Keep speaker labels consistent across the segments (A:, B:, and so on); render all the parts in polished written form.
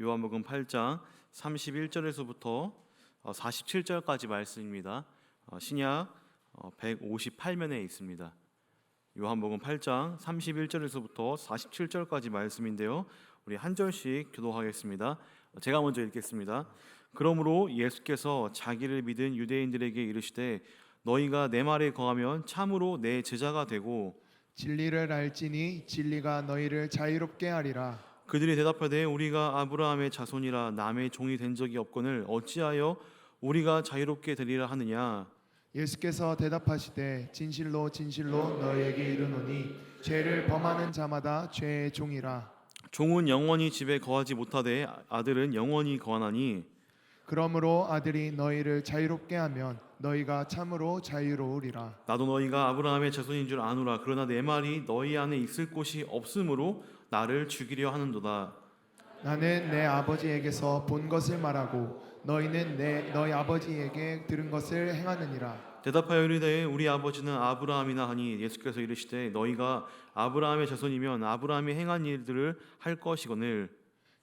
A: 요한복음 8장 31절에서부터 47절까지 말씀입니다. 신약 158면에 있습니다. 요한복음 8장 31절에서부터 47절까지 말씀인데요. 우리 한 절씩 교독하겠습니다. 제가 먼저 읽겠습니다. 그러므로 예수께서 자기를 믿은 유대인들에게 이르시되 너희가 내 말에 거하면 참으로 내 제자가 되고
B: 진리를 알지니 진리가 너희를 자유롭게 하리라.
A: 그들이 대답하되 우리가 아브라함의 자손이라 남의 종이 된 적이 없거늘 어찌하여 우리가 자유롭게 되리라 하느냐.
B: 예수께서 대답하시되 진실로 진실로 너희에게 이르노니 죄를 범하는 자마다 죄의 종이라.
A: 종은 영원히 집에 거하지 못하되 아들은 영원히 거하나니
B: 그러므로 아들이 너희를 자유롭게 하면 너희가 참으로 자유로우리라.
A: 나도 너희가 아브라함의 자손인 줄 아노라. 그러나 내 말이 너희 안에 있을 곳이 없으므로 나를 죽이려 하는도다.
B: 나는 내 아버지에게서 본 것을 말하고 너희는 너희 아버지에게 들은 것을 행하느니라.
A: 대답하여 이르되 우리 아버지는 아브라함이나 하니 예수께서 이르시되 너희가 아브라함의 자손이면 아브라함이 행한 일들을 할 것이거늘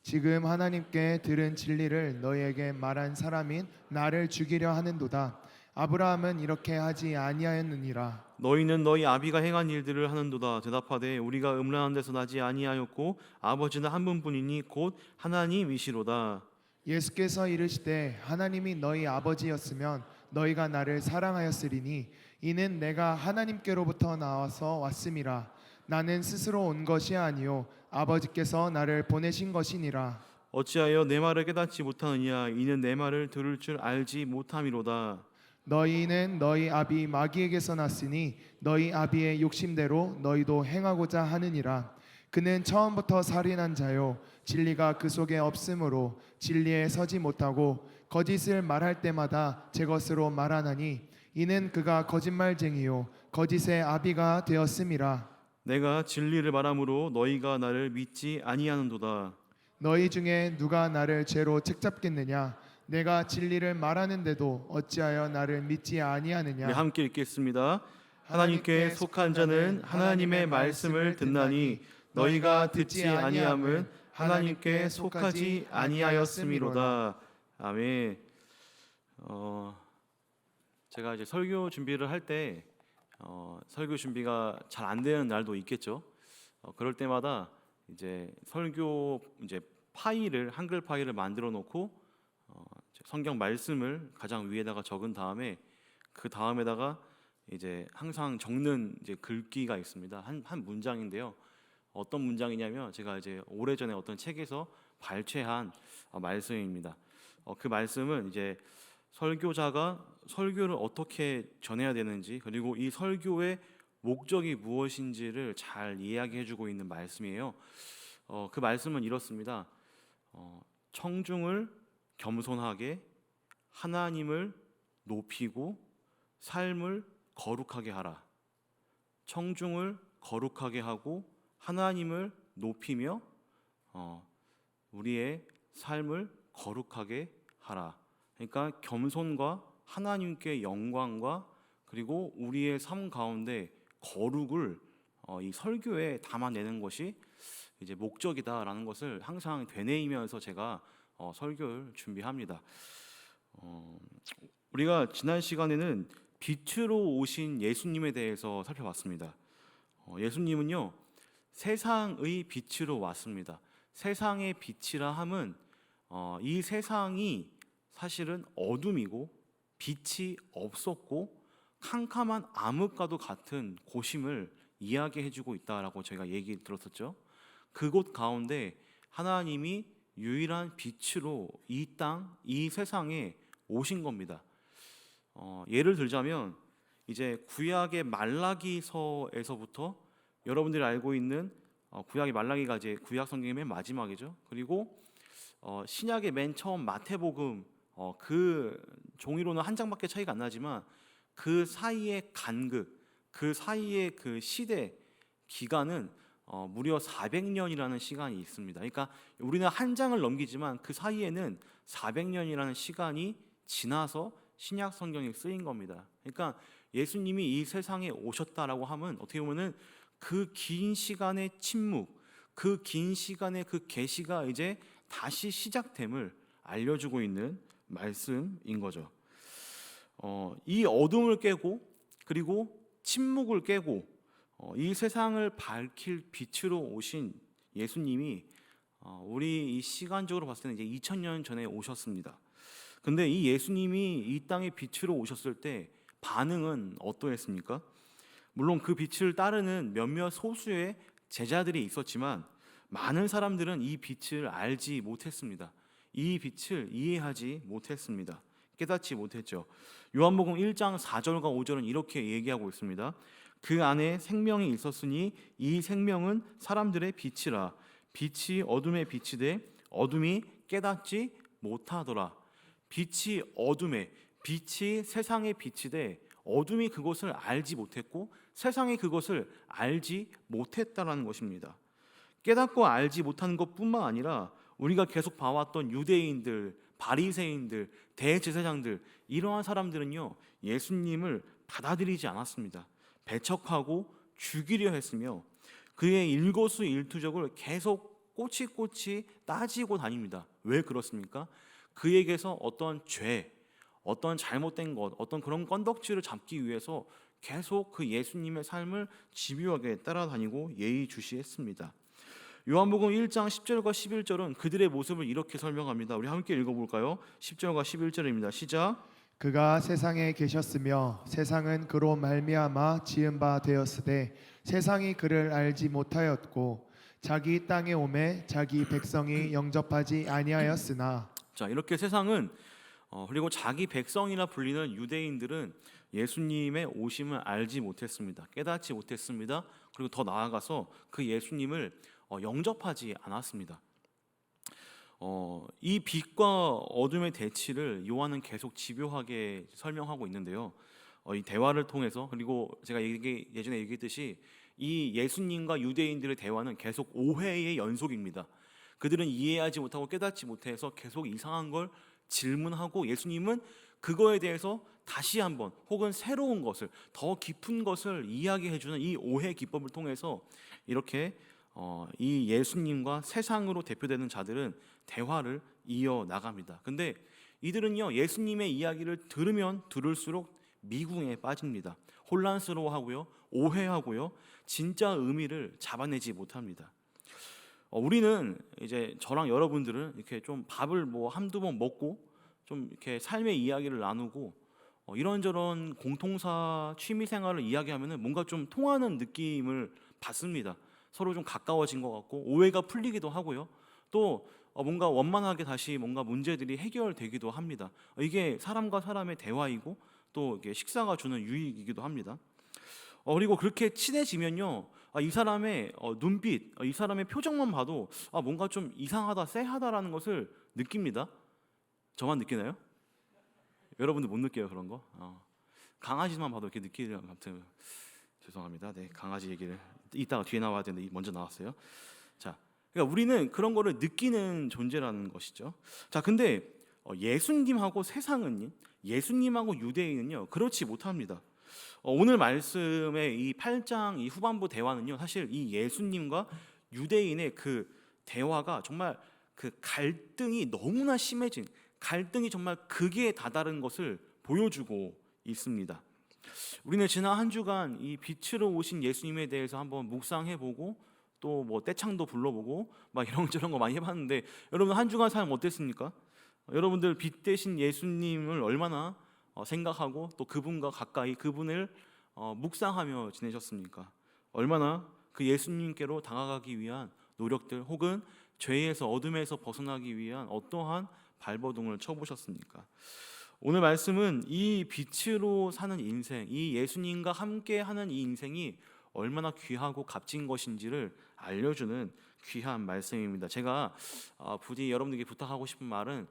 B: 지금 하나님께 들은 진리를 너희에게 말한 사람인 나를 죽이려 하는도다. 아브라함은 이렇게 하지 아니하였느니라.
A: 너희는 너희 아비가 행한 일들을 하는도다. 대답하되 우리가 음란한 데서 나지 아니하였고 아버지는 한 분뿐이니 곧 하나님이시로다.
B: 예수께서 이르시되 하나님이 너희 아버지였으면 너희가 나를 사랑하였으리니 이는 내가 하나님께로부터 나와서 왔음이라. 나는 스스로 온 것이 아니요 아버지께서 나를 보내신 것이니라.
A: 어찌하여 내 말을 깨닫지 못하느냐. 이는 내 말을 들을 줄 알지 못함이로다.
B: 너희는 너희 아비 마귀에게서 났으니 너희 아비의 욕심대로 너희도 행하고자 하느니라. 그는 처음부터 살인한 자요 진리가 그 속에 없으므로 진리에 서지 못하고 거짓을 말할 때마다 제 것으로 말하나니 이는 그가 거짓말쟁이요 거짓의 아비가 되었음이라.
A: 내가 진리를 말함으로 너희가 나를 믿지 아니하는도다.
B: 너희 중에 누가 나를 죄로 책잡겠느냐. 내가 진리를 말하는데도 어찌하여 나를 믿지 아니하느냐.
A: 네, 함께 읽겠습니다. 하나님께 속한 자는 하나님의 말씀을 듣나니 너희가 듣지 아니함은 하나님께 속하지 아니하였음이로다. 아멘. 제가 이제 설교 준비를 할 때 설교 준비가 잘 안 되는 날도 있겠죠. 그럴 때마다 이제 설교 파일을 한글 파일을 만들어 놓고 성경 말씀을 가장 위에다가 적은 다음에 그 다음에다가 이제 항상 적는 이제 글귀가 있습니다. 한 문장인데요. 어떤 문장이냐면 제가 이제 오래전에 어떤 책에서 발췌한 말씀입니다. 그 말씀은 이제 설교자가 설교를 어떻게 전해야 되는지 그리고 이 설교의 목적이 무엇인지를 잘 이야기해주고 있는 말씀이에요. 그 말씀은 이렇습니다. 청중을 겸손하게 하나님을 높이고 삶을 거룩하게 하라. 청중을 거룩하게 하고 하나님을 높이며 우리의 삶을 거룩하게 하라. 그러니까 겸손과 하나님께 영광과 그리고 우리의 삶 가운데 거룩을 이 설교에 담아내는 것이 이제 목적이다라는 것을 항상 되뇌이면서 제가 설교를 준비합니다. 우리가 지난 시간에는 빛으로 오신 예수님에 대해서 살펴봤습니다. 예수님은요 세상의 빛으로 왔습니다. 세상의 빛이라 함은 이 세상이 사실은 어둠이고 빛이 없었고 캄캄한 암흑과도 같은 곳임을 이야기해주고 있다라고 저희가 얘기 들었었죠. 그곳 가운데 하나님이 유일한 빛으로 이 땅, 이 세상에 오신 겁니다. 예를 들자면 이제 구약의 말라기서에서부터 여러분들이 알고 있는 구약의 말라기가 이제 구약 성경의 맨 마지막이죠. 그리고 신약의 맨 처음 마태복음 그 종이로는 한 장밖에 차이가 안 나지만 그 사이의 간극, 그 사이의 그 시대 기간은 무려 400년이라는 시간이 있습니다. 그러니까 우리는 한 장을 넘기지만 그 사이에는 400년이라는 시간이 지나서 신약 성경이 쓰인 겁니다. 그러니까 예수님이 이 세상에 오셨다라고 하면 어떻게 보면은 그 긴 시간의 침묵, 그 긴 시간의 그 계시가 이제 다시 시작됨을 알려주고 있는 말씀인 거죠. 이 어둠을 깨고 그리고 침묵을 깨고 이 세상을 밝힐 빛으로 오신 예수님이 우리 이 시간적으로 봤을 때는 이제 2000년 전에 오셨습니다. 근데 이 예수님이 이 땅에 빛으로 오셨을 때 반응은 어떠했습니까? 물론 그 빛을 따르는 몇몇 소수의 제자들이 있었지만 많은 사람들은 이 빛을 알지 못했습니다. 이 빛을 이해하지 못했습니다. 깨닫지 못했죠. 요한복음 1장 4절과 5절은 이렇게 얘기하고 있습니다. 그 안에 생명이 있었으니 이 생명은 사람들의 빛이라. 빛이 어둠에 비치되 어둠이 깨닫지 못하더라. 빛이 어둠에, 빛이 세상에 비치되 어둠이 그것을 알지 못했고 세상이 그것을 알지 못했다라는 것입니다. 깨닫고 알지 못하는 것뿐만 아니라 우리가 계속 봐왔던 유대인들, 바리새인들, 대제사장들, 이러한 사람들은요 예수님을 받아들이지 않았습니다. 배척하고 죽이려 했으며 그의 일거수일투족을 계속 꼬치꼬치 따지고 다닙니다. 왜 그렇습니까? 그에게서 어떤 죄, 어떤 잘못된 것, 어떤 그런 건덕지를 잡기 위해서 계속 그 예수님의 삶을 집요하게 따라다니고 예의주시했습니다. 요한복음 1장 10절과 11절은 그들의 모습을 이렇게 설명합니다. 우리 함께 읽어볼까요? 10절과 11절입니다. 시작.
B: 그가 세상에 계셨으며 세상은 그로 말미암아 지은 바 되었으되 세상이 그를 알지 못하였고 자기 땅에 오매 자기 백성이 영접하지 아니하였으나.
A: 자, 이렇게 세상은 그리고 자기 백성이라 불리는 유대인들은 예수님의 오심을 알지 못했습니다. 깨닫지 못했습니다. 그리고 더 나아가서 그 예수님을 영접하지 않았습니다. 이 빛과 어둠의 대치를 요한은 계속 집요하게 설명하고 있는데요. 이 대화를 통해서 그리고 제가 예전에 얘기했듯이 이 예수님과 유대인들의 대화는 계속 오해의 연속입니다. 그들은 이해하지 못하고 깨닫지 못해서 계속 이상한 걸 질문하고 예수님은 그거에 대해서 다시 한번 혹은 새로운 것을 더 깊은 것을 이야기해주는 이 오해 기법을 통해서 이렇게 이 예수님과 세상으로 대표되는 자들은 대화를 이어나갑니다. 근데 이들은요 예수님의 이야기를 들으면 들을수록 미궁에 빠집니다. 혼란스러워하고요, 오해하고요, 진짜 의미를 잡아내지 못합니다. 우리는 이제 저랑 여러분들은 이렇게 좀 밥을 뭐 한두 번 먹고 좀 이렇게 삶의 이야기를 나누고 이런저런 공통사 취미 생활을 이야기하면은 뭔가 좀 통하는 느낌을 받습니다. 서로 좀 가까워진 것 같고 오해가 풀리기도 하고요. 또 뭔가 원만하게 다시 뭔가 문제들이 해결되기도 합니다. 이게 사람과 사람의 대화이고 또 이게 식사가 주는 유익이기도 합니다. 그리고 그렇게 친해지면요, 이 사람의 눈빛, 이 사람의 표정만 봐도 뭔가 좀 이상하다, 쎄하다라는 것을 느낍니다. 저만 느끼나요? 여러분들 못 느껴요 그런 거? 강아지만 봐도 이렇게 느끼는 것 같아요. 죄송합니다. 네, 강아지 얘기를 이따가 뒤에 나와야 되는데 먼저 나왔어요. 자, 그러니까 우리는 그런 거를 느끼는 존재라는 것이죠. 자, 근데 예수님하고 세상은, 예수님하고 유대인은요 그렇지 못합니다. 오늘 말씀의 이 8장 이 후반부 대화는요 사실 이 예수님과 유대인의 그 대화가 정말 그 갈등이 너무나 심해진, 갈등이 정말 극에 다다른 것을 보여주고 있습니다. 우리는 지난 한 주간 이 빛으로 오신 예수님에 대해서 한번 묵상해보고 또 뭐 떼창도 불러보고 막 이런저런 거 많이 해봤는데 여러분 한 주간 삶 어땠습니까? 여러분들 빛 대신 예수님을 얼마나 생각하고 또 그분과 가까이 그분을 묵상하며 지내셨습니까? 얼마나 그 예수님께로 다가가기 위한 노력들 혹은 죄에서 어둠에서 벗어나기 위한 어떠한 발버둥을 쳐보셨습니까? 오늘 말씀은 이 빛으로 사는 인생, 이 예수님과 함께하는 이 인생이 얼마나 귀하고 값진 것인지를 알려주는 귀한 말씀입니다. 제가 부디 여러분들께 부탁하고 싶은 말은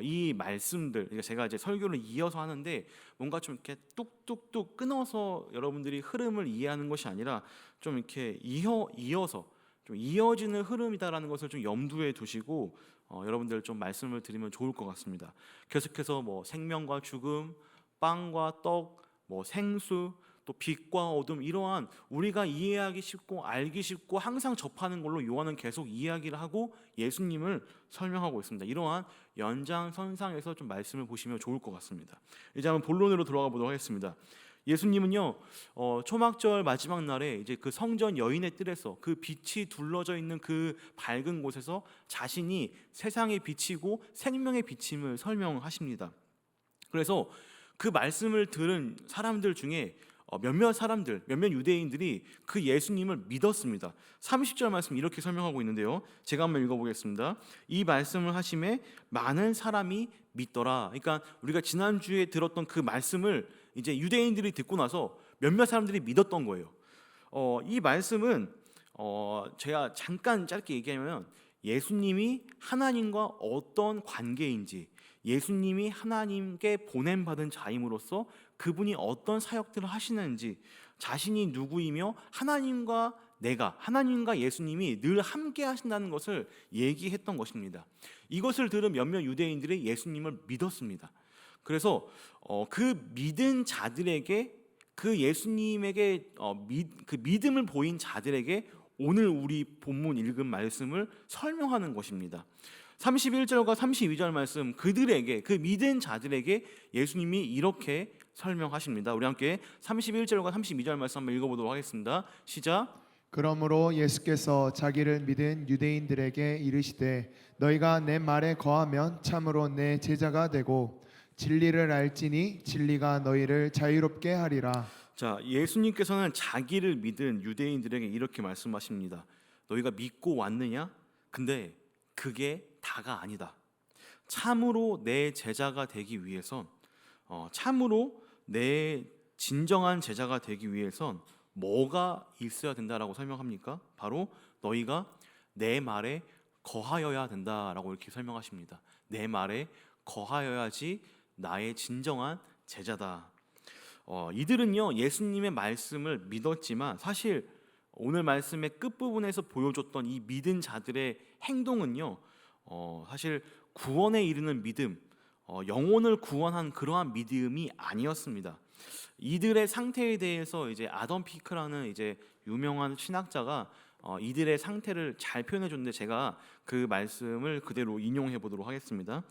A: 이 말씀들, 그러니까 제가 이제 설교를 이어서 하는데 뭔가 좀 이렇게 뚝뚝뚝 끊어서 여러분들이 흐름을 이해하는 것이 아니라 좀 이렇게 이어서 좀 이어지는 흐름이다라는 것을 좀 염두에 두시고 여러분들 좀 말씀을 드리면 좋을 것 같습니다. 계속해서 뭐 생명과 죽음, 빵과 떡, 뭐 생수, 또 빛과 어둠, 이러한 우리가 이해하기 쉽고 알기 쉽고 항상 접하는 걸로 요한은 계속 이야기를 하고 예수님을 설명하고 있습니다. 이러한 연장선상에서 좀 말씀을 보시면 좋을 것 같습니다. 이제 한번 본론으로 들어가 보도록 하겠습니다. 예수님은요, 초막절 마지막 날에 이제 그 성전 여인의 뜰에서 그 빛이 둘러져 있는 그 밝은 곳에서 자신이 세상의 빛이고 생명의 빛임을 설명하십니다. 그래서 그 말씀을 들은 사람들 중에 몇몇 유대인들이 그 예수님을 믿었습니다. 30절 말씀 이렇게 설명하고 있는데요. 제가 한번 읽어보겠습니다. 이 말씀을 하심에 많은 사람이 믿더라. 그러니까 우리가 지난주에 들었던 그 말씀을 이제 유대인들이 듣고 나서 몇몇 사람들이 믿었던 거예요. 이 말씀은 제가 잠깐 짧게 얘기하면 예수님이 하나님과 어떤 관계인지, 예수님이 하나님께 보냄받은 자임으로써 그분이 어떤 사역들을 하시는지, 자신이 누구이며 하나님과 예수님이 늘 함께 하신다는 것을 얘기했던 것입니다. 이것을 들은 몇몇 유대인들이 예수님을 믿었습니다. 그래서 그 믿은 자들에게, 그 예수님에게 그 믿음을 보인 자들에게 오늘 우리 본문 읽은 말씀을 설명하는 것입니다. 31절과 32절 말씀, 그들에게, 그 믿은 자들에게 예수님이 이렇게 설명하십니다. 우리 함께 31절과 32절 말씀 한번 읽어보도록 하겠습니다. 시작.
B: 그러므로 예수께서 자기를 믿은 유대인들에게 이르시되 너희가 내 말에 거하면 참으로 내 제자가 되고 진리를 알지니 진리가 너희를 자유롭게 하리라.
A: 자, 예수님께서는 자기를 믿은 유대인들에게 이렇게 말씀하십니다. 너희가 믿고 왔느냐? 근데 그게 다가 아니다. 참으로 내 제자가 되기 위해선, 참으로 내 진정한 제자가 되기 위해선 뭐가 있어야 된다라고 설명합니까? 바로 너희가 내 말에 거하여야 된다라고 이렇게 설명하십니다. 내 말에 거하여야지 나의 진정한 제자다. 이들은요, 예수님의 말씀을 믿었지만 사실 오늘 말씀의 끝부분에서 보여줬던 이 믿은 자들의 행동은요, 사실 구원에 이르는 믿음, 영혼을 구원한 그러한 믿음이 아니었습니다. 이들의 상태에 대해서 이제 아덤 피크라는 이제 유명한 신학자가 이들의 상태를 잘 표현해 줬는데 제가 그 말씀을 그대로 인용해 보도록 하겠습니다.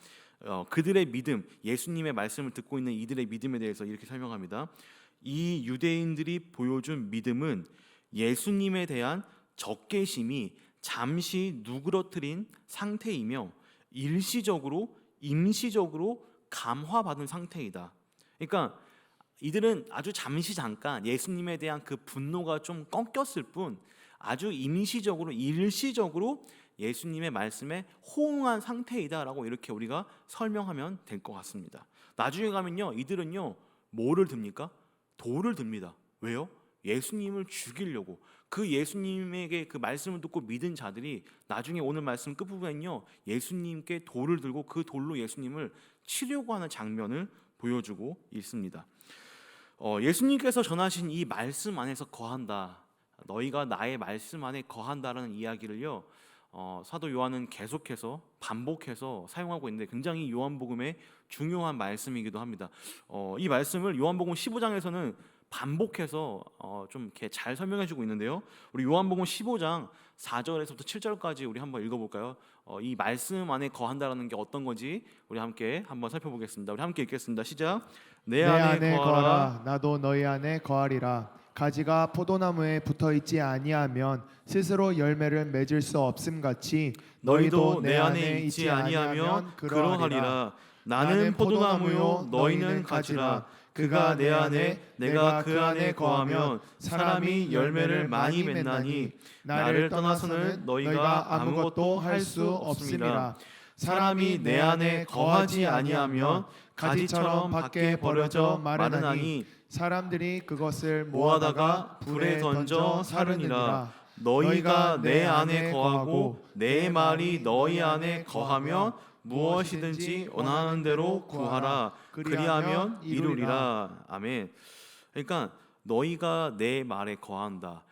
A: 그들의 믿음, 예수님의 말씀을 듣고 있는 이들의 믿음에 대해서 이렇게 설명합니다. 이 유대인들이 보여준 믿음은 예수님에 대한 적개심이 잠시 누그러뜨린 상태이며 일시적으로, 임시적으로 감화받은 상태이다. 그러니까 이들은 아주 잠깐 예수님에 대한 그 분노가 좀 꺾였을 뿐 아주 임시적으로, 일시적으로 예수님의 말씀에 호응한 상태이다라고 이렇게 우리가 설명하면 될 것 같습니다. 나중에 가면요, 이들은요 뭐를 듭니까? 돌을 듭니다. 왜요? 예수님을 죽이려고. 그 예수님에게 그 말씀을 듣고 믿은 자들이 나중에 오늘 말씀 끝부분에는요, 예수님께 돌을 들고 그 돌로 예수님을 치려고 하는 장면을 보여주고 있습니다. 예수님께서 전하신 이 말씀 안에서 거한다, 너희가 나의 말씀 안에 거한다라는 이야기를요, 사도 요한은 계속해서 반복해서 사용하고 있는데 굉장히 요한복음의 중요한 말씀이기도 합니다. 이 말씀을 요한복음 15장에서는 반복해서 좀 이렇게 잘 설명해주고 있는데요. 우리 요한복음 15장 4절에서부터 7절까지 우리 한번 읽어볼까요? 이 말씀 안에 거한다라는 게 어떤 건지 우리 함께 한번 살펴보겠습니다. 우리 함께 읽겠습니다. 시작. 내 안에 거하라.
B: 나도 너희 안에 거하리라. 가지가 포도나무에 붙어 있지 아니하면 스스로 열매를 맺을 수 없음 같이
A: 너희도 내 안에 있지 아니하면 그러하리라. 나는 포도나무요 너희는 가지라. 그가 내 안에 내가 그 안에 거하면 사람이 열매를 많이 맺나니 나를 떠나서는 너희가 아무것도 할 수 없음이라. 사람이 내 안에 거하지 아니하면 가지처럼 밖에 버려져 마르나니
B: 사람들이 그것을
A: 모아다가 불에 던져 사르니라. 너희가 내 안에 거하고 내 말이 너희 안에 거하면 무엇이든지 원하는 대로 구하라. 그리하면 이루리라. 아멘. 그러니까 너희가 내 말에 거한다,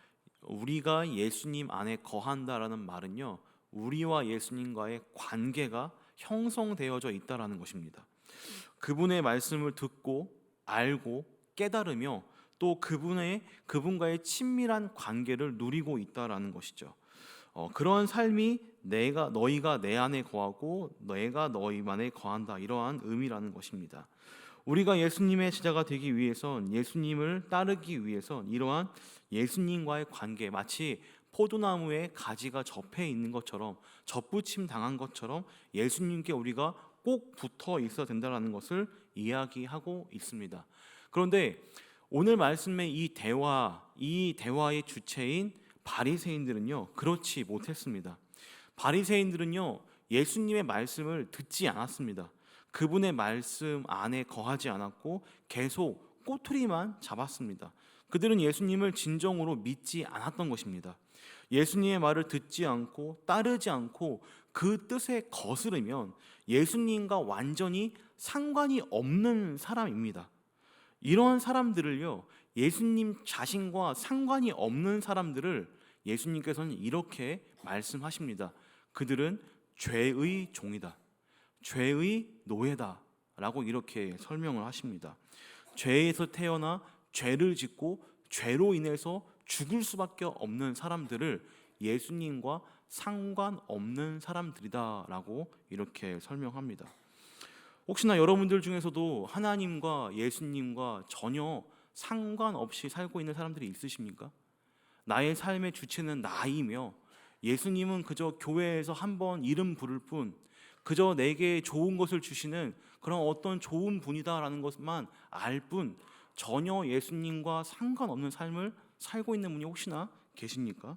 A: 우리가 예수님 안에 거한다라는 말은요, 우리와 예수님과의 관계가 형성되어져 있다라는 것입니다. 그분의 말씀을 듣고 알고 깨달으며 또 그분과의 친밀한 관계를 누리고 있다라는 것이죠. 그런 삶이 너희가 내 안에 거하고 내가 너희 안에 거한다, 이러한 의미라는 것입니다. 우리가 예수님의 제자가 되기 위해선, 예수님을 따르기 위해선 이러한 예수님과의 관계, 마치 포도나무에 가지가 접해 있는 것처럼, 접붙임 당한 것처럼 예수님께 우리가 꼭 붙어 있어야 된다는 것을 이야기하고 있습니다. 그런데 오늘 말씀의 이 대화의 주체인 바리새인들은요, 그렇지 못했습니다. 바리새인들은요, 예수님의 말씀을 듣지 않았습니다. 그분의 말씀 안에 거하지 않았고 계속 꼬투리만 잡았습니다. 그들은 예수님을 진정으로 믿지 않았던 것입니다. 예수님의 말을 듣지 않고 따르지 않고 그 뜻에 거스르면 예수님과 완전히 상관이 없는 사람입니다. 이러한 사람들을요, 예수님 자신과 상관이 없는 사람들을 예수님께서는 이렇게 말씀하십니다. 그들은 죄의 종이다, 죄의 노예다 라고 이렇게 설명을 하십니다. 죄에서 태어나 죄를 짓고 죄로 인해서 죽을 수밖에 없는 사람들을 예수님과 상관없는 사람들이다 라고 이렇게 설명합니다. 혹시나 여러분들 중에서도 하나님과 예수님과 전혀 상관없이 살고 있는 사람들이 있으십니까? 나의 삶의 주체는 나이며 예수님은 그저 교회에서 한번 이름 부를 뿐, 그저 내게 좋은 것을 주시는 그런 어떤 좋은 분이다라는 것만 알 뿐, 전혀 예수님과 상관없는 삶을 살고 있는 분이 혹시나 계십니까?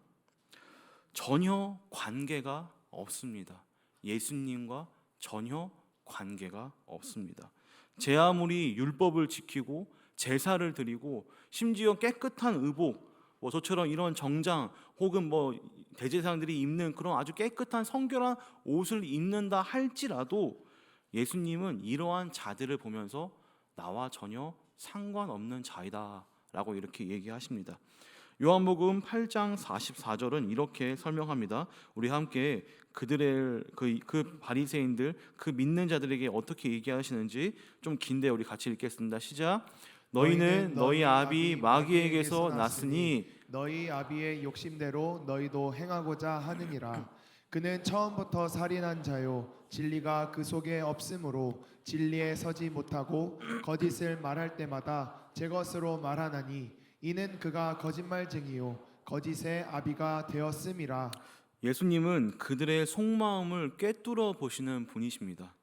A: 전혀 관계가 없습니다. 예수님과 전혀 관계가 없습니다. 제 아무리 율법을 지키고 제사를 드리고 심지어 깨끗한 의복, 저처럼 이런 정장 혹은 대제사장들이 입는 그런 아주 깨끗한 성결한 옷을 입는다 할지라도 예수님은 이러한 자들을 보면서 나와 전혀 상관없는 자이다 라고 이렇게 얘기하십니다. 요한복음 8장 44절은 이렇게 설명합니다. 우리 함께 그들의 그 바리새인들, 그 믿는 자들에게 어떻게 얘기하시는지 좀 긴데 우리 같이 읽겠습니다. 시작. 너희는 너희 아비 마귀에게서 났으니
B: 너희 아비의 욕심대로 너희도 행하고자 하느니라. 그는 처음부터 살인한 자요, 진리가 그 속에 없으므로 진리에 서지 못하고 거짓을 말할 때마다 제 것으로 말하나니 이는 그가 거짓말쟁이요 거짓의 아비가 되었음이라.
A: 예수님은 그들의 속마음을 꿰뚫어 보시는 분이십니다.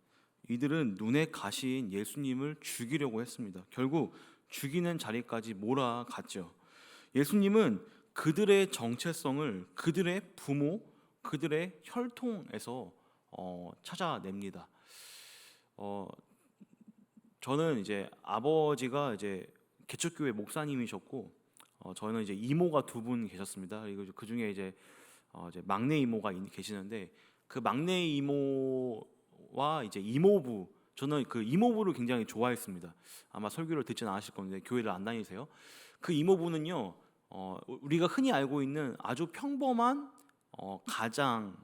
A: 이들은 눈에 가시인 예수님을 죽이려고 했습니다. 결국 죽이는 자리까지 몰아갔죠. 예수님은 그들의 정체성을 그들의 부모, 그들의 혈통에서 찾아냅니다. 저는 이제 아버지가 이제 개척교회 목사님이셨고, 저는 이제 이모가 두 분 계셨습니다. 그리고 그 중에 이제 막내 이모가 계시는데, 그 막내 이모와 이제 이모부, 저는 그 이모부를 굉장히 좋아했습니다. 아마 설교를 듣지는 않으실 건데 교회를 안 다니세요. 그 이모부는요, 우리가 흔히 알고 있는 아주 평범한 가장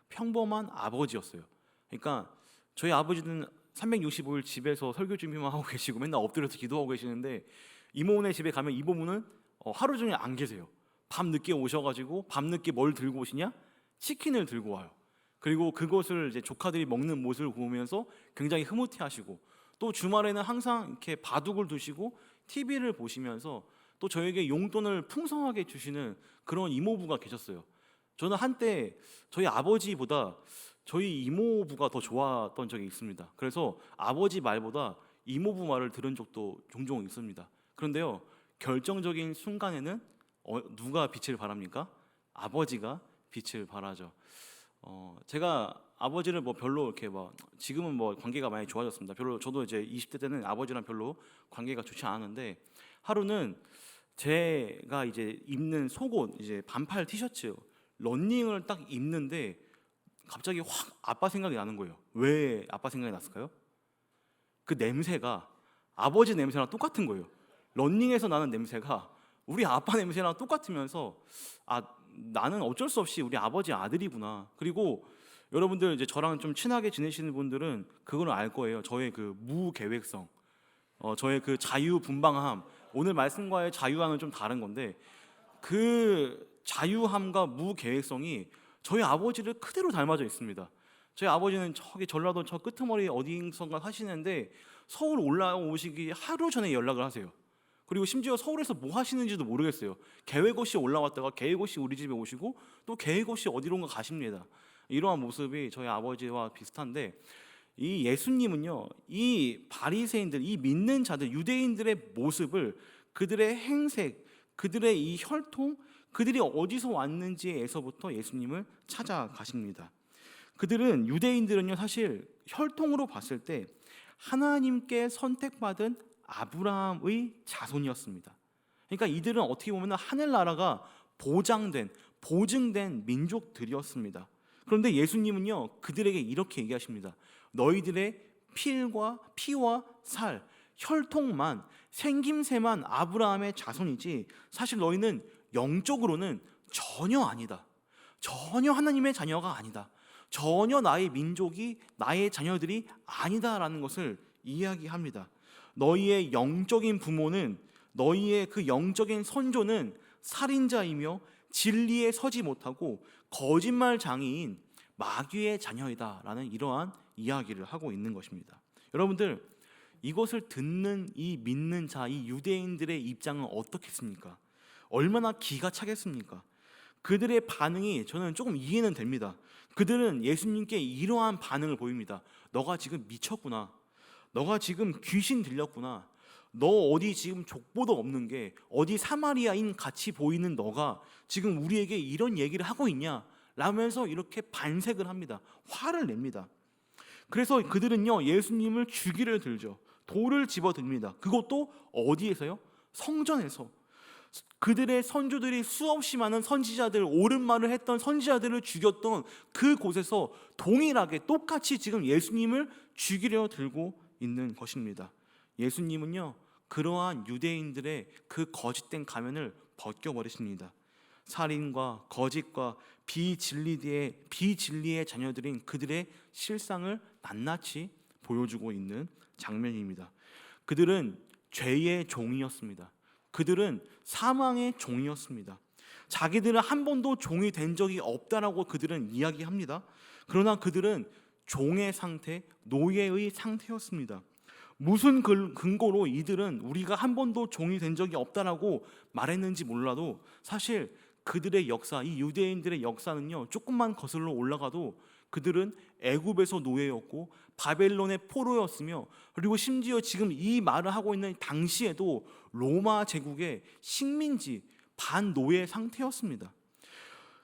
A: 평범한 아버지였어요. 그러니까 저희 아버지는 365일 집에서 설교 준비만 하고 계시고 맨날 엎드려서 기도하고 계시는데, 이모네 집에 가면 이모부는 하루 종일 안 계세요. 밤 늦게 오셔가지고 밤 늦게 뭘 들고 오시냐? 치킨을 들고 와요. 그리고 그것을 이제 조카들이 먹는 모습을 보면서 굉장히 흐뭇해하시고, 또 주말에는 항상 이렇게 바둑을 두시고 TV를 보시면서 또 저에게 용돈을 풍성하게 주시는 그런 이모부가 계셨어요. 저는 한때 저희 아버지보다 저희 이모부가 더 좋았던 적이 있습니다. 그래서 아버지 말보다 이모부 말을 들은 적도 종종 있습니다. 그런데요, 결정적인 순간에는 누가 빛을 발합니까? 아버지가 빛을 발하죠. 제가 아버지를 별로 이렇게 지금은 관계가 많이 좋아졌습니다. 별로 저도 이제 20대 때는 아버지랑 별로 관계가 좋지 않았는데, 하루는 제가 이제 입는 속옷, 이제 반팔 티셔츠, 러닝을 딱 입는데 갑자기 확 아빠 생각이 나는 거예요. 왜 아빠 생각이 났을까요? 그 냄새가 아버지 냄새랑 똑같은 거예요. 러닝에서 나는 냄새가 우리 아빠 냄새랑 똑같으면서, 나는 어쩔 수 없이 우리 아버지 아들이구나. 그리고 여러분들 이제 저랑 좀 친하게 지내시는 분들은 그걸 알 거예요. 저의 그 무계획성, 저의 그 자유분방함, 오늘 말씀과의 자유함은 좀 다른 건데 그 자유함과 무계획성이 저희 아버지를 그대로 닮아져 있습니다. 저희 아버지는 저기 전라도 저 끄트머리 어디선가 사시는데 서울 올라오시기 하루 전에 연락을 하세요. 그리고 심지어 서울에서 뭐 하시는지도 모르겠어요. 계획 없이 올라왔다가 계획 없이 우리 집에 오시고 또 계획 없이 어디론가 가십니다. 이러한 모습이 저희 아버지와 비슷한데, 이 예수님은요, 이 바리새인들, 이 믿는 자들, 유대인들의 모습을, 그들의 행색, 그들의 이 혈통, 그들이 어디서 왔는지에서부터 예수님을 찾아가십니다. 그들은, 유대인들은요, 사실 혈통으로 봤을 때 하나님께 선택받은 아브라함의 자손이었습니다. 그러니까 이들은 어떻게 보면 하늘나라가 보증된 민족들이었습니다. 그런데 예수님은요, 그들에게 이렇게 얘기하십니다. 너희들의 피와 살, 혈통만, 생김새만 아브라함의 자손이지 사실 너희는 영적으로는 전혀 아니다. 전혀 하나님의 자녀가 아니다. 전혀 나의 민족이, 나의 자녀들이 아니다라는 것을 이야기합니다. 너희의 영적인 부모는, 너희의 그 영적인 선조는 살인자이며 진리에 서지 못하고 거짓말장애인 마귀의 자녀이다라는 이러한 이야기를 하고 있는 것입니다. 여러분들, 이것을 듣는 이 믿는 자, 이 유대인들의 입장은 어떻겠습니까? 얼마나 기가 차겠습니까? 그들의 반응이 저는 조금 이해는 됩니다. 그들은 예수님께 이러한 반응을 보입니다. 너가 지금 미쳤구나. 너가 지금 귀신 들렸구나. 너 어디 지금 족보도 없는 게 어디 사마리아인 같이 보이는 너가 지금 우리에게 이런 얘기를 하고 있냐? 라면서 이렇게 반색을 합니다. 화를 냅니다. 그래서 그들은요, 예수님을 죽이려 들죠. 돌을 집어듭니다. 그것도 어디에서요? 성전에서. 그들의 선조들이 수없이 많은 선지자들, 옳은 말을 했던 선지자들을 죽였던 그곳에서 동일하게 똑같이 지금 예수님을 죽이려 들고 있는 것입니다. 예수님은요, 그러한 유대인들의 그 거짓된 가면을 벗겨버리십니다. 살인과 거짓과 비진리의 자녀들인 그들의 실상을 낱낱이 보여주고 있는 장면입니다. 그들은 죄의 종이었습니다. 그들은 사망의 종이었습니다. 자기들은 한 번도 종이 된 적이 없다라고 그들은 이야기합니다. 그러나 그들은 종의 상태, 노예의 상태였습니다. 무슨 근거로 이들은 우리가 한 번도 종이 된 적이 없다라고 말했는지 몰라도 사실 그들의 역사, 이 유대인들의 역사는요, 조금만 거슬러 올라가도 그들은 애굽에서 노예였고 바벨론의 포로였으며, 그리고 심지어 지금 이 말을 하고 있는 당시에도 로마 제국의 식민지, 반노예 상태였습니다.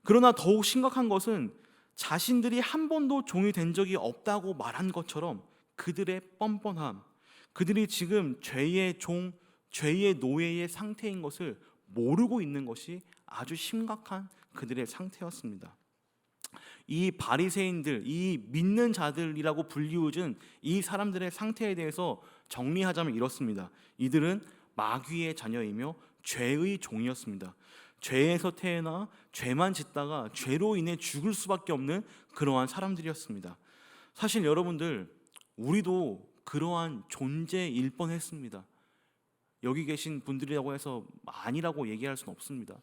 A: 그러나 더욱 심각한 것은 자신들이 한 번도 종이 된 적이 없다고 말한 것처럼 그들의 뻔뻔함, 그들이 지금 죄의 종, 죄의 노예의 상태인 것을 모르고 있는 것이 아주 심각한 그들의 상태였습니다. 이 바리새인들, 이 믿는 자들이라고 불리우는 이 사람들의 상태에 대해서 정리하자면 이렇습니다. 이들은 마귀의 자녀이며 죄의 종이었습니다. 죄에서 태어나 죄만 짓다가 죄로 인해 죽을 수밖에 없는 그러한 사람들이었습니다. 사실 여러분들, 우리도 그러한 존재일 뻔했습니다. 여기 계신 분들이라고 해서 아니라고 얘기할 수는 없습니다.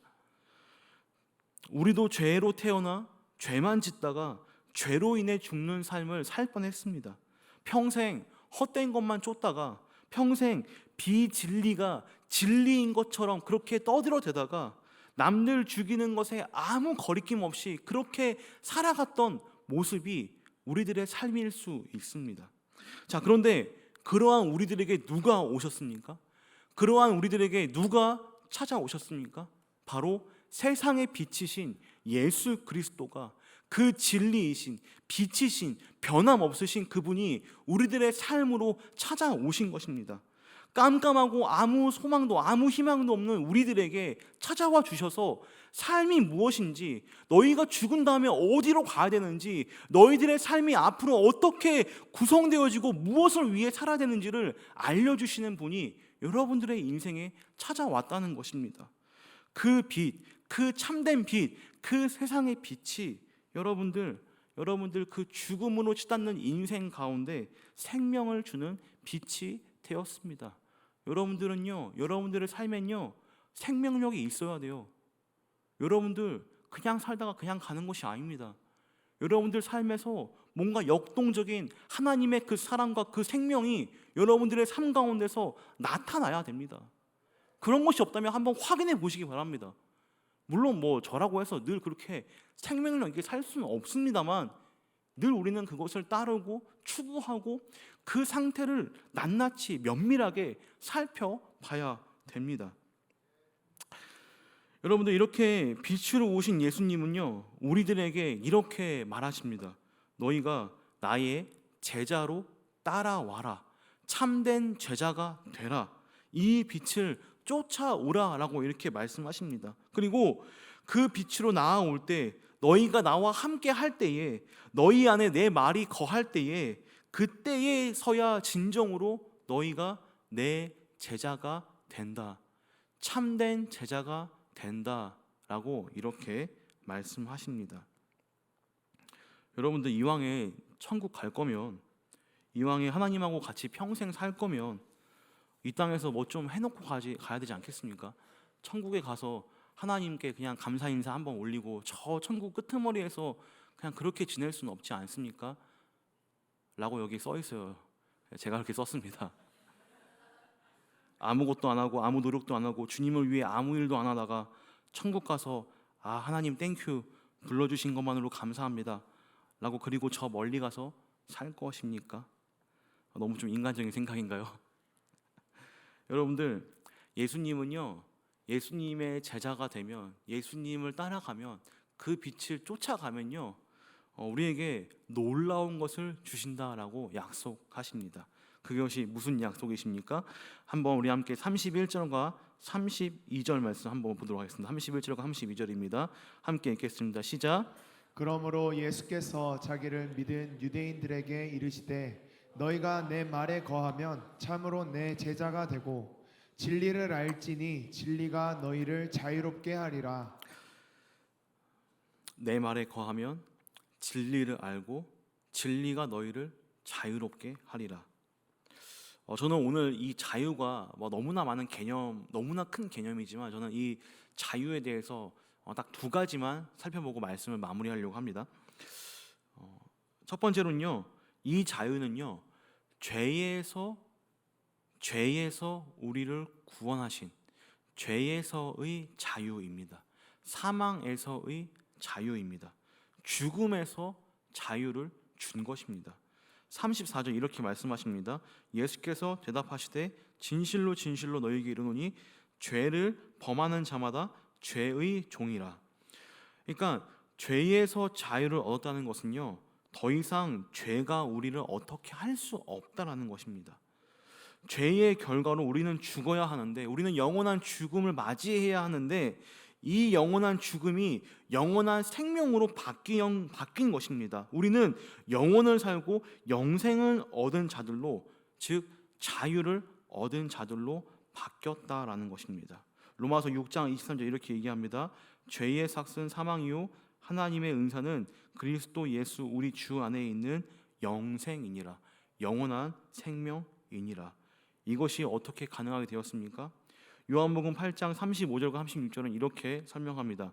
A: 우리도 죄로 태어나 죄만 짓다가 죄로 인해 죽는 삶을 살 뻔했습니다. 평생 헛된 것만 쫓다가, 평생 비진리가 진리인 것처럼 그렇게 떠들어대다가 남들 죽이는 것에 아무 거리낌 없이 그렇게 살아갔던 모습이 우리들의 삶일 수 있습니다. 자, 그런데 그러한 우리들에게 누가 오셨습니까? 그러한 우리들에게 누가 찾아오셨습니까? 바로 세상의 빛이신 예수 그리스도가, 그 진리이신, 빛이신, 변함없으신 그분이 우리들의 삶으로 찾아오신 것입니다. 깜깜하고 아무 소망도 아무 희망도 없는 우리들에게 찾아와 주셔서 삶이 무엇인지, 너희가 죽은 다음에 어디로 가야 되는지, 너희들의 삶이 앞으로 어떻게 구성되어지고 무엇을 위해 살아야 되는지를 알려주시는 분이 여러분들의 인생에 찾아왔다는 것입니다. 그 빛, 그 참된 빛, 그 세상의 빛이 여러분들 그 죽음으로 치닫는 인생 가운데 생명을 주는 빛이 되었습니다. 여러분들은요, 여러분들의 삶엔요, 생명력이 있어야 돼요. 여러분들 그냥 살다가 그냥 가는 것이 아닙니다. 여러분들 삶에서 뭔가 역동적인 하나님의 그 사랑과 그 생명이 여러분들의 삶 가운데서 나타나야 됩니다. 그런 것이 없다면 한번 확인해 보시기 바랍니다. 물론 뭐 저라고 해서 늘 그렇게 생명력 있게 살 수는 없습니다만, 늘 우리는 그것을 따르고 추구하고 그 상태를 낱낱이 면밀하게 살펴봐야 됩니다. 여러분들, 이렇게 빛으로 오신 예수님은요, 우리들에게 이렇게 말하십니다. 너희가 나의 제자로 따라와라. 참된 제자가 되라. 이 빛을 쫓아오라라고 이렇게 말씀하십니다. 그리고 그 빛으로 나아올 때, 너희가 나와 함께 할 때에, 너희 안에 내 말이 거할 때에, 그때에서야 진정으로 너희가 내 제자가 된다. 참된 제자가 된다라고 이렇게 말씀하십니다. 여러분들, 이왕에 천국 갈 거면, 이왕에 하나님하고 같이 평생 살 거면 이 땅에서 뭐 좀 해놓고 가야 되지 않겠습니까? 천국에 가서 하나님께 그냥 감사 인사 한번 올리고 저 천국 끄트머리에서 그냥 그렇게 지낼 수는 없지 않습니까? 라고 여기 써 있어요. 제가 그렇게 썼습니다. 아무것도 안 하고 아무 노력도 안 하고 주님을 위해 아무 일도 안 하다가 천국 가서 하나님 땡큐 불러주신 것만으로 감사합니다 라고, 그리고 저 멀리 가서 살 것입니까? 너무 좀 인간적인 생각인가요? 여러분들, 예수님은요, 예수님의 제자가 되면, 예수님을 따라가면, 그 빛을 쫓아가면요, 우리에게 놀라운 것을 주신다라고 약속하십니다. 그것이 무슨 약속이십니까? 한번 우리 함께 31절과 32절 말씀 한번 보도록 하겠습니다. 31절과 32절입니다. 함께 읽겠습니다. 시작.
B: 그러므로 예수께서 자기를 믿은 유대인들에게 이르시되 너희가 내 말에 거하면 참으로 내 제자가 되고 진리를 알지니 진리가 너희를 자유롭게 하리라.
A: 내 말에 거하면 진리를 알고 진리가 너희를 자유롭게 하리라. 저는 오늘 이 자유가 너무나 많은 개념, 너무나 큰 개념이지만 저는 이 자유에 대해서 딱 두 가지만 살펴보고 말씀을 마무리하려고 합니다. 첫 번째로는요, 이 자유는요, 죄에서 우리를 구원하신 죄에서의 자유입니다. 사망에서의 자유입니다. 죽음에서 자유를 준 것입니다. 34절 이렇게 말씀하십니다. 예수께서 대답하시되 진실로 진실로 너희에게 이르노니 죄를 범하는 자마다 죄의 종이라. 그러니까 죄에서 자유를 얻었다는 것은요, 더 이상 죄가 우리를 어떻게 할 수 없다라는 것입니다. 죄의 결과로 우리는 죽어야 하는데, 우리는 영원한 죽음을 맞이해야 하는데, 이 영원한 죽음이 영원한 생명으로 바뀐 것입니다. 우리는 영원을 살고 영생을 얻은 자들로, 즉 자유를 얻은 자들로 바뀌었다라는 것입니다. 로마서 6장 23절 이렇게 얘기합니다. 죄의 삭은 사망이요 하나님의 은사는 그리스도 예수 우리 주 안에 있는 영생이니라. 영원한 생명이니라. 이것이 어떻게 가능하게 되었습니까? 요한복음 8장 35절과 36절은 이렇게 설명합니다.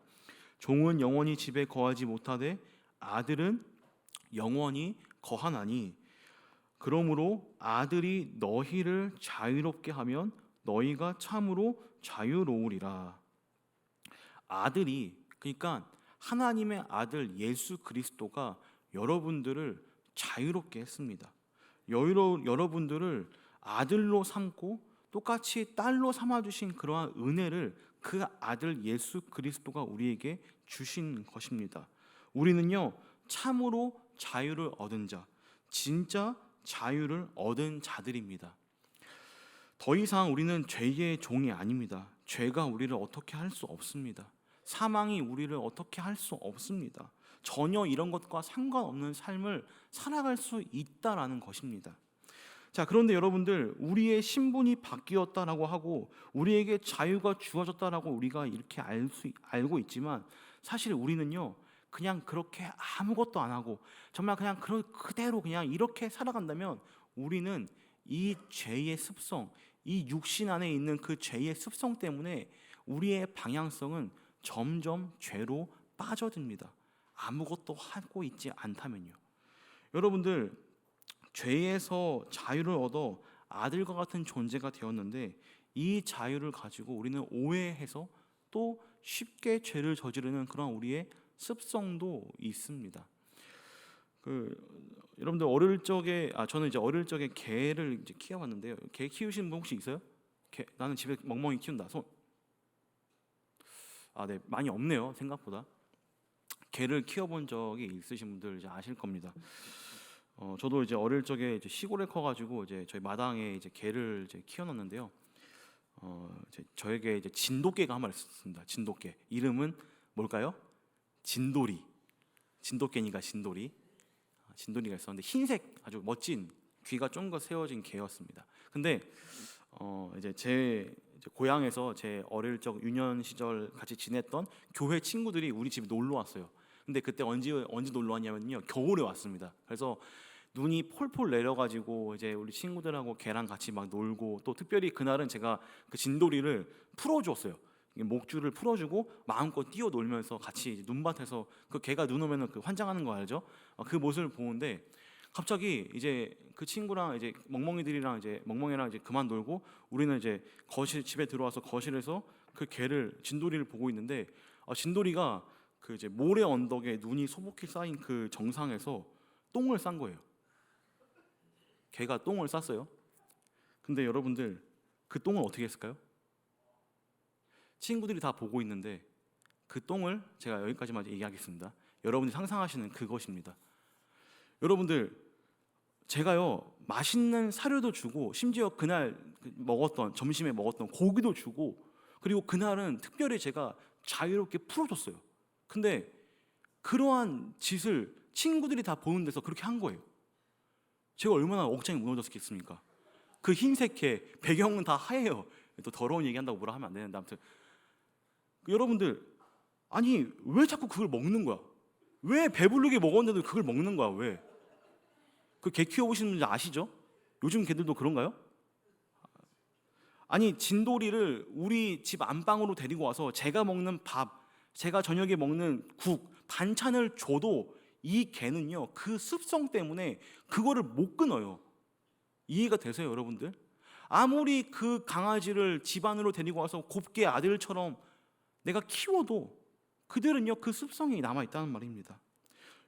A: 종은 영원히 집에 거하지 못하되 아들은 영원히 거하나니 그러므로 아들이 너희를 자유롭게 하면 너희가 참으로 자유로우리라. 아들이, 그러니까 하나님의 아들 예수 그리스도가 여러분들을 자유롭게 했습니다. 여러분들을 아들로 삼고 똑같이 딸로 삼아주신 그러한 은혜를 그 아들 예수 그리스도가 우리에게 주신 것입니다. 우리는요, 참으로 자유를 얻은 자, 진짜 자유를 얻은 자들입니다. 더 이상 우리는 죄의 종이 아닙니다. 죄가 우리를 어떻게 할 수 없습니다. 사망이 우리를 어떻게 할 수 없습니다. 전혀 이런 것과 상관없는 삶을 살아갈 수 있다라는 것입니다. 자, 그런데 여러분들, 우리의 신분이 바뀌었다라고 하고 우리에게 자유가 주어졌다라고 우리가 이렇게 알고 있지만, 사실 우리는요, 그냥 그렇게 아무것도 안 하고 정말 그냥 그대로 그냥 이렇게 살아간다면 우리는 이 죄의 습성, 이 육신 안에 있는 그 죄의 습성 때문에 우리의 방향성은 점점 죄로 빠져듭니다. 아무것도 하고 있지 않다면요. 여러분들, 죄에서 자유를 얻어 아들과 같은 존재가 되었는데 이 자유를 가지고 우리는 오해해서 또 쉽게 죄를 저지르는 그런 우리의 습성도 있습니다. 여러분들 어릴 적에 저는 이제 어릴 적에 개를 이제 키워봤는데요. 개 키우시는 분 혹시 있어요? 나는 집에 멍멍이 키운다. 손. 네, 많이 없네요. 생각보다. 개를 키워본 적이 있으신 분들 이제 아실 겁니다. 저도 이제 어릴 적에 이제 시골에 커가지고 이제 저희 마당에 이제 개를 이제 키워놨는데요. 저에게 이제 진돗개가 한 마리 있었습니다. 진돗개. 이름은 뭘까요? 진돌이. 진돗개니까 진돌이. 진돌이가 있었는데 흰색 아주 멋진 귀가 쫑긋 세워진 개였습니다. 근데 이제 제 고향에서 제 어릴 적 유년 시절 같이 지냈던 교회 친구들이 우리 집에 놀러 왔어요. 근데 그때 언제 놀러 왔냐면요, 겨울에 왔습니다. 그래서 눈이 폴폴 내려가지고 이제 우리 친구들하고 개랑 같이 막 놀고, 또 특별히 그날은 제가 그 진돌이를 풀어주었어요. 목줄을 풀어주고 마음껏 뛰어놀면서 같이 눈밭에서 그 개가 눈 오면은 그 환장하는 거 알죠? 그 모습을 보는데 갑자기 이제 그 친구랑 이제 멍멍이들이랑 이제 멍멍이랑 이제 그만 놀고 우리는 이제 집에 들어와서 거실에서 그 개를 진돌이를 보고 있는데 진돌이가 그 이제 모래 언덕에 눈이 소복히 쌓인 그 정상에서 똥을 싼 거예요. 개가 똥을 쌌어요. 근데 여러분들, 그 똥을 어떻게 했을까요? 친구들이 다 보고 있는데 그 똥을 제가 여기까지만 얘기하겠습니다. 여러분들이 상상하시는 그것입니다. 여러분들, 제가요 맛있는 사료도 주고 심지어 그날 점심에 먹었던 고기도 주고, 그리고 그날은 특별히 제가 자유롭게 풀어줬어요. 근데 그러한 짓을 친구들이 다 보는 데서 그렇게 한 거예요. 제가 얼마나 억장이 무너졌겠습니까? 그 흰색 개, 배경은 다 하얘요. 또 더러운 얘기한다고 뭐라 하면 안 되는데, 아무튼 여러분들, 아니 왜 자꾸 그걸 먹는 거야? 왜 배부르게 먹었는데도 그걸 먹는 거야? 왜? 그 개 키워보시는 분들 아시죠? 요즘 개들도 그런가요? 아니, 진돌이를 우리 집 안방으로 데리고 와서 제가 먹는 밥, 제가 저녁에 먹는 국, 반찬을 줘도 이 개는요 그 습성 때문에 그거를 못 끊어요. 이해가 되세요, 여러분들? 아무리 그 강아지를 집 안으로 데리고 와서 곱게 아들처럼 내가 키워도 그들은요 그 습성이 남아있다는 말입니다.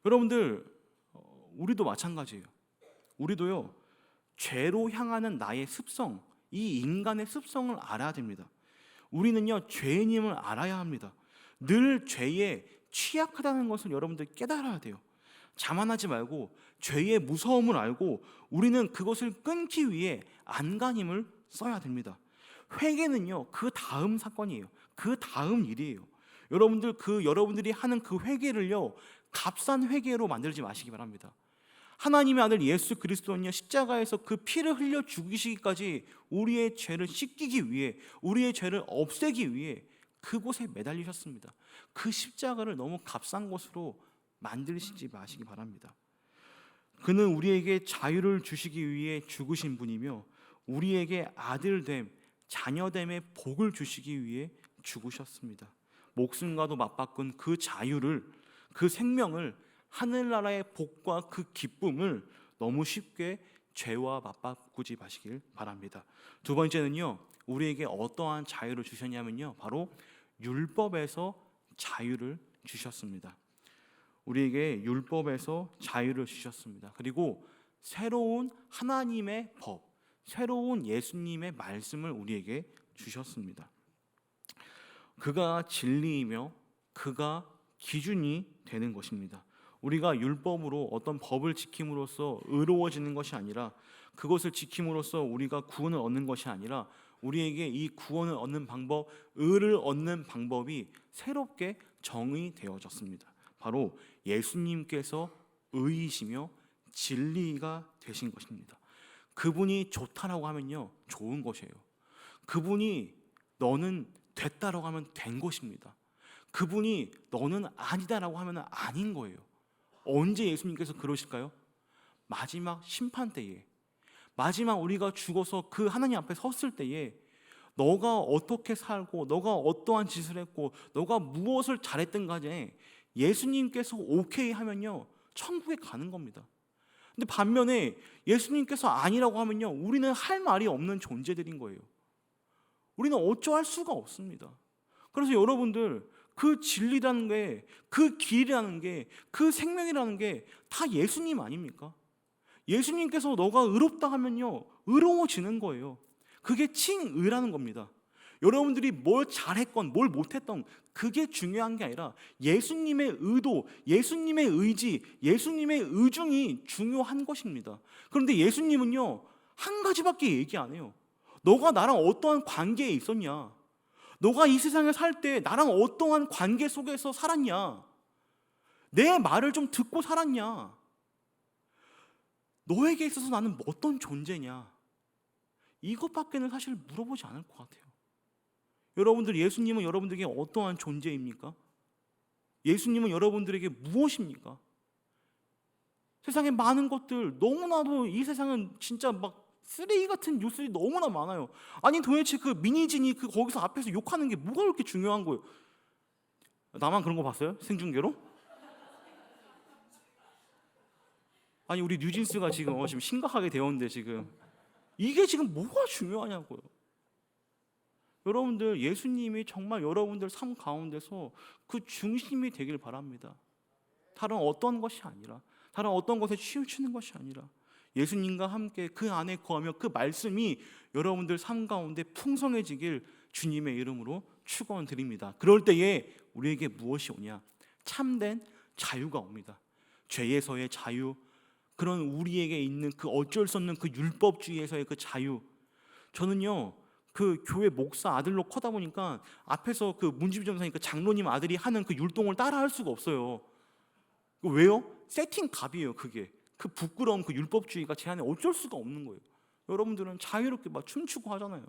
A: 여러분들, 우리도 마찬가지예요. 우리도요 죄로 향하는 나의 습성, 이 인간의 습성을 알아야 됩니다. 우리는요 죄인임을 알아야 합니다. 늘 죄에 취약하다는 것을 여러분들 깨달아야 돼요. 자만하지 말고 죄의 무서움을 알고 우리는 그것을 끊기 위해 안간힘을 써야 됩니다. 회개는요 그 다음 사건이에요. 그 다음 일이에요. 여러분들이 하는 그 회개를요 값싼 회개로 만들지 마시기 바랍니다. 하나님의 아들 예수 그리스도는요 십자가에서 그 피를 흘려 죽이시기까지 우리의 죄를 씻기기 위해, 우리의 죄를 없애기 위해 그곳에 매달리셨습니다. 그 십자가를 너무 값싼 것으로 만드시지 마시기 바랍니다. 그는 우리에게 자유를 주시기 위해 죽으신 분이며 우리에게 아들됨, 자녀됨의 복을 주시기 위해 죽으셨습니다. 목숨과도 맞바꾼 그 자유를, 그 생명을, 하늘나라의 복과 그 기쁨을 너무 쉽게 죄와 맞바꾸지 마시길 바랍니다. 두 번째는요, 우리에게 어떠한 자유를 주셨냐면요, 바로 율법에서 자유를 주셨습니다. 우리에게 율법에서 자유를 주셨습니다. 그리고 새로운 하나님의 법, 새로운 예수님의 말씀을 우리에게 주셨습니다. 그가 진리이며 그가 기준이 되는 것입니다. 우리가 율법으로 어떤 법을 지킴으로써 의로워지는 것이 아니라, 그것을 지킴으로써 우리가 구원을 얻는 것이 아니라, 우리에게 이 구원을 얻는 방법, 의를 얻는 방법이 새롭게 정의되어졌습니다. 바로 예수님께서 의이시며 진리가 되신 것입니다. 그분이 좋다라고 하면요 좋은 것이에요. 그분이 너는 됐다라고 하면 된 것입니다. 그분이 너는 아니다라고 하면 아닌 거예요. 언제 예수님께서 그러실까요? 마지막 심판 때에, 마지막 우리가 죽어서 그 하나님 앞에 섰을 때에 너가 어떻게 살고 너가 어떠한 짓을 했고 너가 무엇을 잘했든 간에 예수님께서 오케이 하면요 천국에 가는 겁니다. 근데 반면에 예수님께서 아니라고 하면요 우리는 할 말이 없는 존재들인 거예요. 우리는 어쩌할 수가 없습니다. 그래서 여러분들 그 진리라는 게, 그 길이라는 게, 그 생명이라는 게 다 예수님 아닙니까? 예수님께서 너가 의롭다 하면요 의로워지는 거예요. 그게 칭의라는 겁니다. 여러분들이 뭘 잘했건 뭘 못했던 그게 중요한 게 아니라 예수님의 의도, 예수님의 의지, 예수님의 의중이 중요한 것입니다. 그런데 예수님은요 한 가지밖에 얘기 안 해요. 너가 나랑 어떠한 관계에 있었냐? 너가 이 세상에 살 때 나랑 어떠한 관계 속에서 살았냐? 내 말을 좀 듣고 살았냐? 너에게 있어서 나는 어떤 존재냐? 이것밖에는 사실 물어보지 않을 것 같아요. 여러분들 예수님은 여러분들에게 어떠한 존재입니까? 예수님은 여러분들에게 무엇입니까? 세상에 많은 것들 너무나도 이 세상은 진짜 막 쓰레기 같은 뉴스들이 너무나 많아요. 아니 도대체 그 미니진이 그 거기서 앞에서 욕하는 게 뭐가 그렇게 중요한 거예요? 나만 그런 거 봤어요? 생중계로? 아니 우리 뉴진스가 지금 지금 심각하게 되었는데 지금 이게 지금 뭐가 중요하냐고요. 여러분들 예수님이 정말 여러분들 삶 가운데서 그 중심이 되길 바랍니다. 다른 어떤 것이 아니라, 다른 어떤 것에 치우치는 것이 아니라 예수님과 함께 그 안에 거하며 그 말씀이 여러분들 삶 가운데 풍성해지길 주님의 이름으로 축원드립니다. 그럴 때에 우리에게 무엇이 오냐? 참된 자유가 옵니다. 죄에서의 자유, 그런 우리에게 있는 그 어쩔 수 없는 그 율법주의에서의 그 자유. 저는요 그 교회 목사 아들로 커다 보니까 앞에서 그 문지비 전사님 그 장로님 아들이 하는 그 율동을 따라 할 수가 없어요. 왜요? 세팅 값이에요. 그게 그 부끄러운 그 율법주의가 제 안에 어쩔 수가 없는 거예요. 여러분들은 자유롭게 막 춤추고 하잖아요.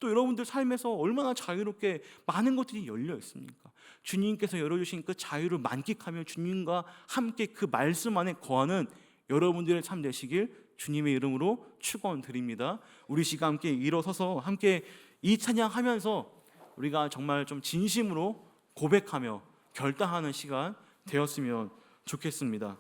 A: 또 여러분들 삶에서 얼마나 자유롭게 많은 것들이 열려 있습니까? 주님께서 열어주신 그 자유를 만끽하며 주님과 함께 그 말씀 안에 거하는 여러분들의 삶 되시길 주님의 이름으로 축원드립니다. 우리 시간 함께 일어서서 함께 이 찬양하면서 우리가 정말 좀 진심으로 고백하며 결단하는 시간 되었으면 좋겠습니다.